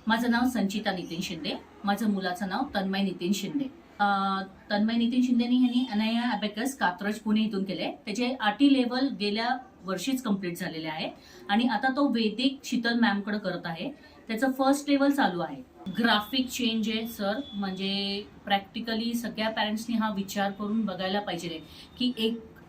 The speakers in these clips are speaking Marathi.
माझं नाव संचिता नितीन शिंदे. माझं मुलाचं नाव तन्मय नितीन शिंदे. तन्मय नितीन शिंदेनी ह्यांनी अनया अबॅकस कात्रज पुणे इथून केले. त्याचे आरटी लेवल गेल्या वर्षीच कंप्लीट झालेले आहे आणि आता तो वैदिक शीतल मॅमकडे करत आहे. त्याचं फर्स्ट लेवल चालू आहे. ग्राफिक चेंज आहे सर, म्हणजे प्रॅक्टिकली सगळ्या पॅरेंट्सनी हा विचार करून बघायला पाहिजे की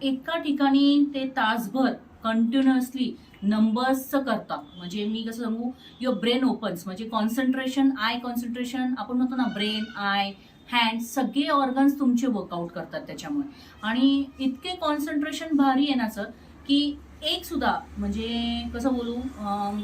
एका ठिकाणी ते तासभर कंटिन्युअसली नंबर्सचं करतात. म्हणजे मी कसं सांगू, युअर ब्रेन ओपन्स, म्हणजे कॉन्सन्ट्रेशन, आय कॉन्सन्ट्रेशन आपण म्हणतो ना, ब्रेन, आय, हँड सगळे ऑर्गन्स तुमचे वर्कआउट करतात त्याच्यामुळे. आणि इतके कॉन्सन्ट्रेशन भारी आहे ना सर की एक सुद्धा म्हणजे कसं बोलू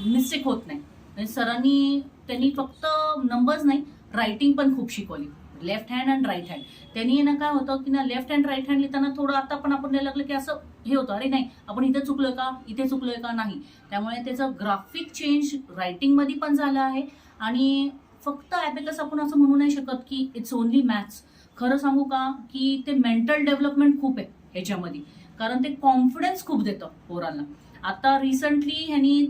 मिस्टेक होत नाही. म्हणजे सरांनी त्यांनी फक्त नंबर्स नाही, रायटिंग पण खूप शिकवली, लेफ्ट हँड आणि राईट हँड. त्यांनी ना काय होतं की ना, लेफ्ट हँड राईट हँड लिहिताना थोडं आता पण आपण द्यायला लागलं की असं हे होतं, अरे नाही आपण इथे चुकलोय का, इथे चुकलोय का, नाही. त्यामुळे त्याचं ग्राफिक चेंज रायटिंगमध्ये पण झालं आहे. आणि फक्त ॲबॅकस आपण असं म्हणू नाही शकत की इट्स ओनली मॅथ्स. खरं सांगू का की ते मेंटल डेव्हलपमेंट खूप आहे ह्याच्यामध्ये, कारण ते कॉन्फिडन्स खूप देतं पोरांना. आता रिसंटली ह्यांनी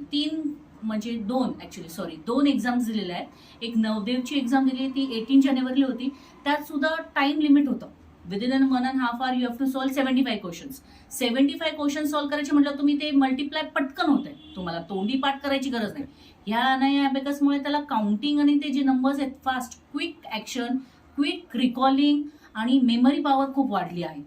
दोन एक्झाम्स दिलेल्या आहेत. एक नवदेवची एक्झाम दिली, ती 18 जानेवारीला होती. त्यात सुद्धा टाइम लिमिट होतं. Within 1.5 hour you have to solve 75 questions. 75 question solve करायचे म्हटलं तुम्ही, ते मल्टिप्लाय पटकन होतंय, तुम्हाला तोंडी पाठ करायची गरज नाही. ह्या अनया अबॅकसमुळे त्याला काउंटिंग आणि ते जे नंबर्स आहेत, fast, quick action, quick recalling आणि मेमरी पॉवर खूप वाढली आहे.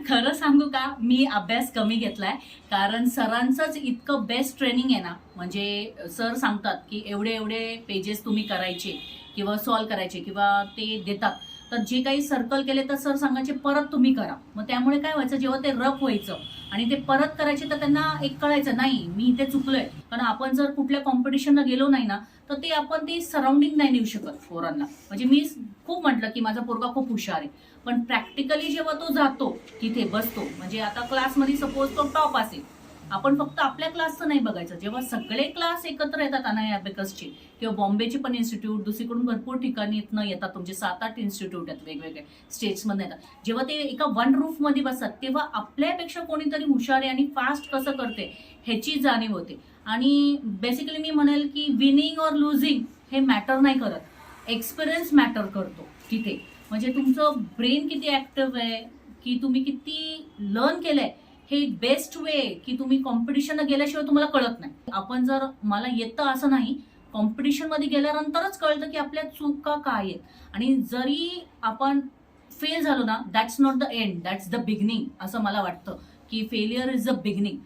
खरं सांगू का, मी अभ्यास कमी घेतलाय, कारण सरांचंच इतकं बेस्ट ट्रेनिंग आहे ना. म्हणजे सर सांगतात की एवढे एवढे पेजेस तुम्ही करायचे किंवा सॉल्व्ह करायचे किंवा ते देतात, तर जे काही सर्कल केले तर सर सांगायचे परत तुम्ही करा. मग त्यामुळे काय व्हायचं, जेव्हा ते रफ व्हायचं आणि ते परत करायचे तर त्यांना एक कळायचं, नाही मी इथे चुकलोय. कारण आपण जर कुठल्या कॉम्पिटिशनला गेलो नाही ना, तर ते आपण ती सराउंडिंग नाही नेऊ शकत पोरांना. म्हणजे मी खूप म्हटलं की माझा पोरगा खूप हुशार आहे, पण प्रॅक्टिकली जेव्हा तो जातो तिथे बसतो, म्हणजे आता क्लासमध्ये सपोज तो टॉप असेल, आपण फक्त आपल्या क्लासचं नाही बघायचं. जेव्हा सगळे क्लास एकत्र येतात अनया अबॅकसचे किंवा बॉम्बेचे पण इन्स्टिट्यूट, दुसरीकडून भरपूर ठिकाणी येतात, तुमचे 7-8 इन्स्टिट्यूट आहेत वेगवेगळे स्टेट्समध्ये येतात. जेव्हा ते एका वन रूफमध्ये बसतात, तेव्हा आपल्यापेक्षा कोणीतरी हुशार आहे आणि फास्ट कसं करते ह्याची जाणीव होते. आणि बेसिकली मी म्हणेल की विनिंग और लुझिंग हे मॅटर नाही करत, एक्सपिरियन्स मॅटर करतो तिथे. म्हणजे तुमचं ब्रेन किती ऍक्टिव्ह आहे, की तुम्ही किती लर्न केलंय, हे बेस्ट वे की तुम्ही कॉम्पिटिशनला गेल्याशिवाय तुम्हाला कळत नाही. आपण जर मला येतं असं नाही, कॉम्पिटिशनमध्ये गेल्यानंतरच कळतं की आपल्या चुका काय आहेत. आणि जरी आपण फेल झालो ना, that's not the end, that's the beginning. असं मला वाटतं की फेलियर इज द बिगिनिंग.